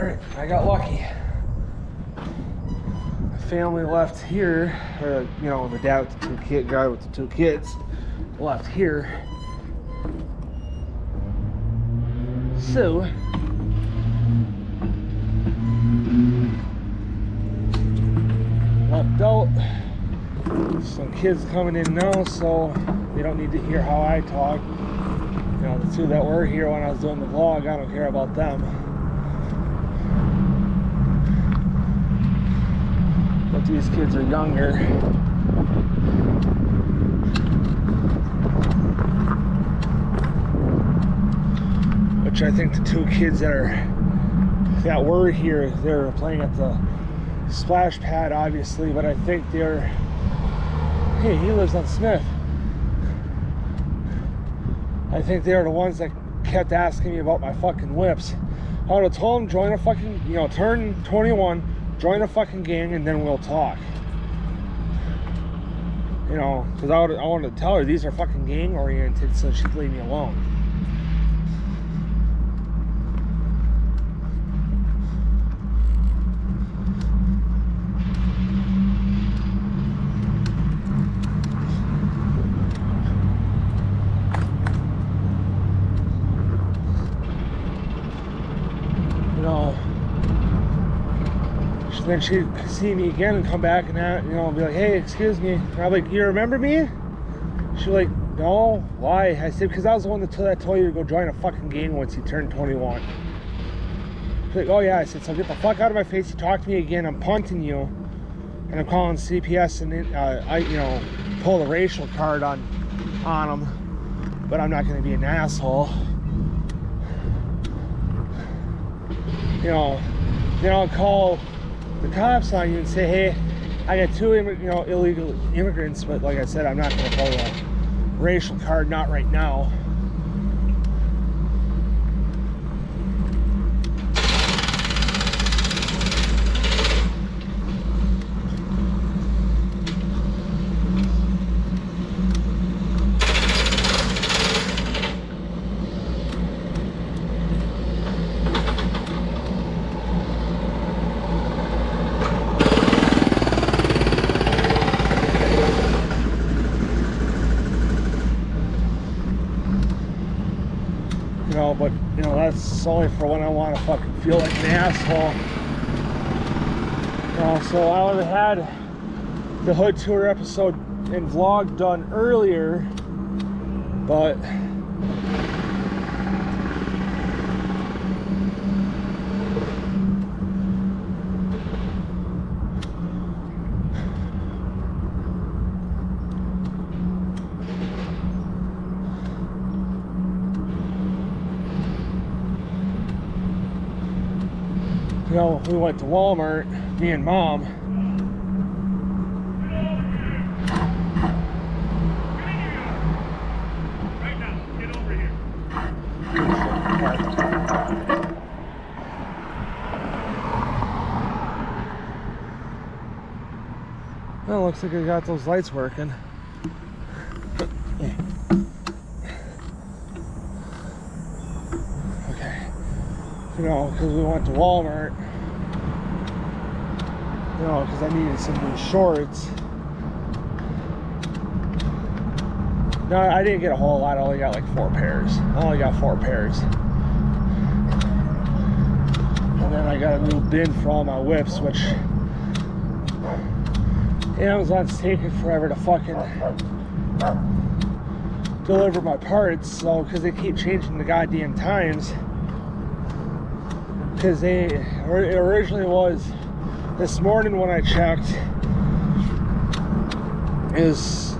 Alright, I got lucky. The family left here, or the dad with the guy with the 2 kids left here. So left out. Some kids coming in now, so they don't need to hear how I talk. The 2 that were here when I was doing the vlog, I don't care about them. But these kids are younger. Which I think the 2 kids that were here, they're playing at the splash pad, obviously, but I think they're... Hey, he lives on Smith. I think they're the ones that kept asking me about my fucking whips. I would have told them, join a fucking, turn 21, join a fucking gang, and then we'll talk. Because I wanted to tell her these are fucking gang oriented, so she'd leave me alone. Then she'd see me again and come back and be like, hey, excuse me. And I'm like, you remember me? She's like, no, why? I said, because I was the one that told you to go join a fucking gang once you turned 21. She's like, oh yeah. I said, so get the fuck out of my face. You talk to me again, I'm punting you. And I'm calling CPS and I pull the racial card on them. But I'm not going to be an asshole. Then I'll call the cops on you and say, hey, I got 2 illegal immigrants, but like I said, I'm not going to pull a racial card, not right now. But that's only for when I want to fucking feel like an asshole. So I would have had the hood tour episode and vlog done earlier, but we went to Walmart, me and Mom. Right now, get over here. Well, looks like I got those lights working. Okay. Because we went to Walmart. Because I needed some new shorts. No, I didn't get a whole lot. I only got like 4 pairs. I only got 4 pairs. And then I got a new bin for all my whips, which Amazon's taking forever to fucking deliver my parts. So, because they keep changing the goddamn times. Because it originally was this morning when I checked is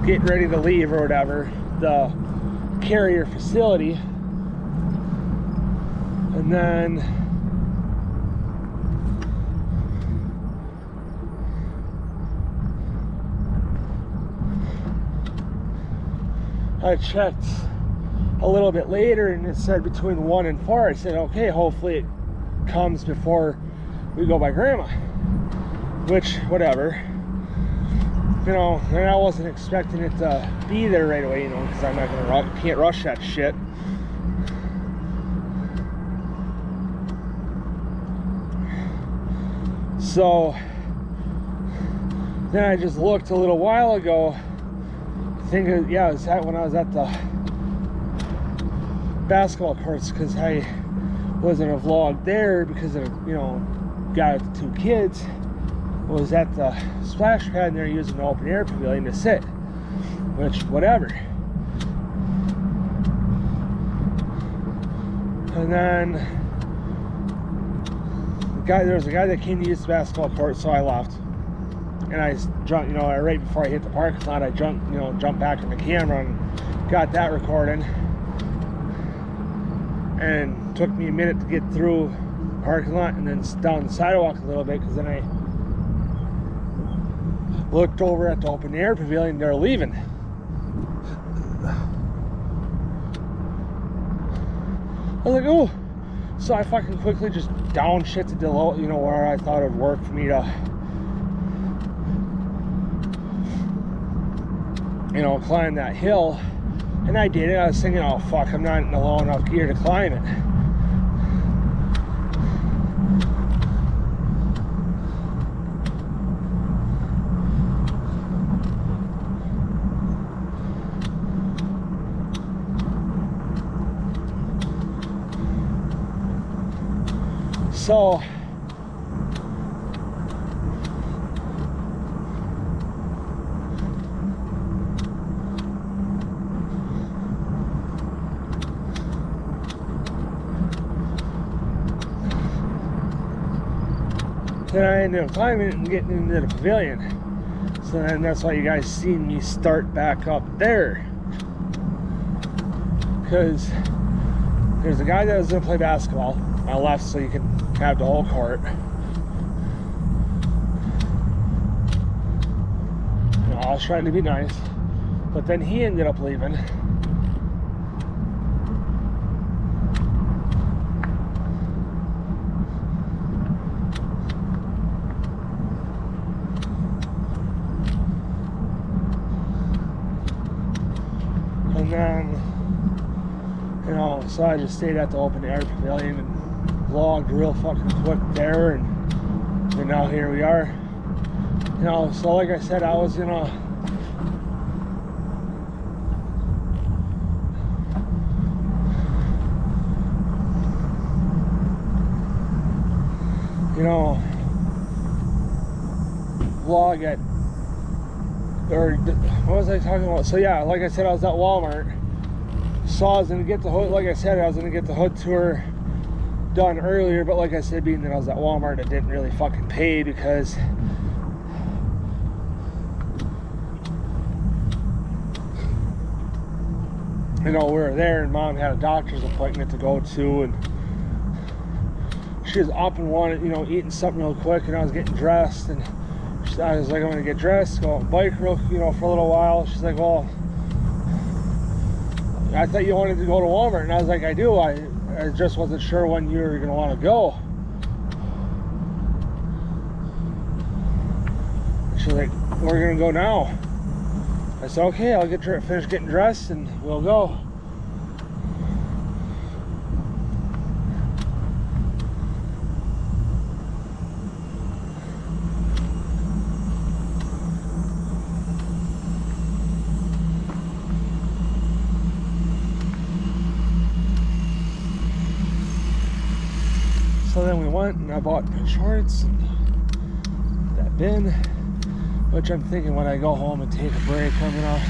getting ready to leave or whatever the carrier facility, and then I checked a little bit later and it said between 1 and 4. I said, okay, hopefully it comes before we go by Grandma, which, whatever, and I wasn't expecting it to be there right away, because I'm not can't rush that shit. So then I just looked a little while ago, thinking, yeah, it was when I was at the basketball courts, because I wasn't a vlog there because of, you know, got the 2 kids. Was at the splash pad and they're using the open air pavilion to sit, which whatever. And then there was a guy that came to use the basketball court, so I left. And I jumped, you know, right before I hit the parking lot, I jumped back in the camera and got that recording. And it took me a minute to get through the parking lot and then down the sidewalk a little bit, because then I looked over at the open air pavilion. They're leaving. I was like, oh. So I fucking quickly just downshifted to low, you know, where I thought it would work for me to, you know, climb that hill. And I did it. I was thinking, oh fuck, I'm not in the low enough gear to climb it. So then I ended up climbing it and getting into the pavilion. So then that's why you guys seen me start back up there, because there's a guy that was gonna play basketball. I left so you can have the whole court. You know, I was trying to be nice, but then he ended up leaving. And then, you know, so I just stayed at the open air pavilion and vlogged real fucking quick there, and now here we are. You know, so like I said, I was gonna, you know, vlog at, or what was I talking about? So yeah, like I said, I was at Walmart. So I was gonna get the hood, like I said, I was gonna get the hood tour done earlier, but like I said, being that I was at Walmart, it didn't really fucking pay, because you know, we were there and Mom had a doctor's appointment to go to, and she was up and wanted, you know, eating something real quick, and I was getting dressed, and I was like, I'm gonna get dressed, go on bike real, you know, for a little while. She's like, well, I thought you wanted to go to Walmart, and I was like, I do. I just wasn't sure when you were gonna want to go. She's like, we're gonna go now. I said, okay, I'll finish getting dressed and we'll go. So then we went and I bought shorts and that bin, which I'm thinking when I go home and take a break, I'm gonna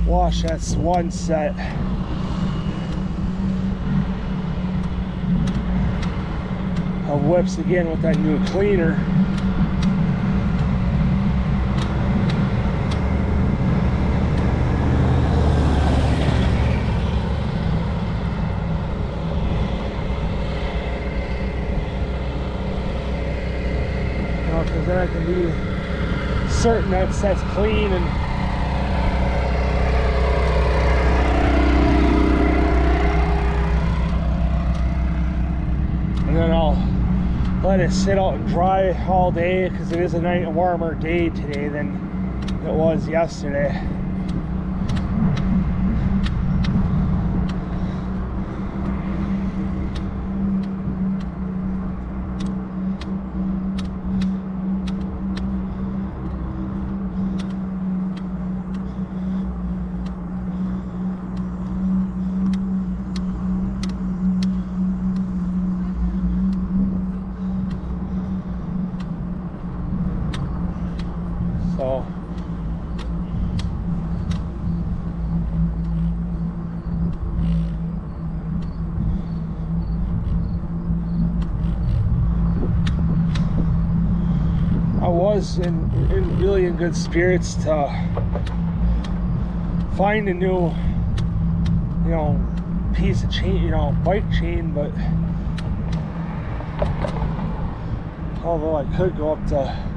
wash that one set. Of whips again with that new cleaner. Because then I can be certain that set's clean, and then I'll let it sit out and dry all day, because it is a warmer day today than it was yesterday. So I was in really in good spirits to find a new, piece of chain, bike chain, but although I could go up to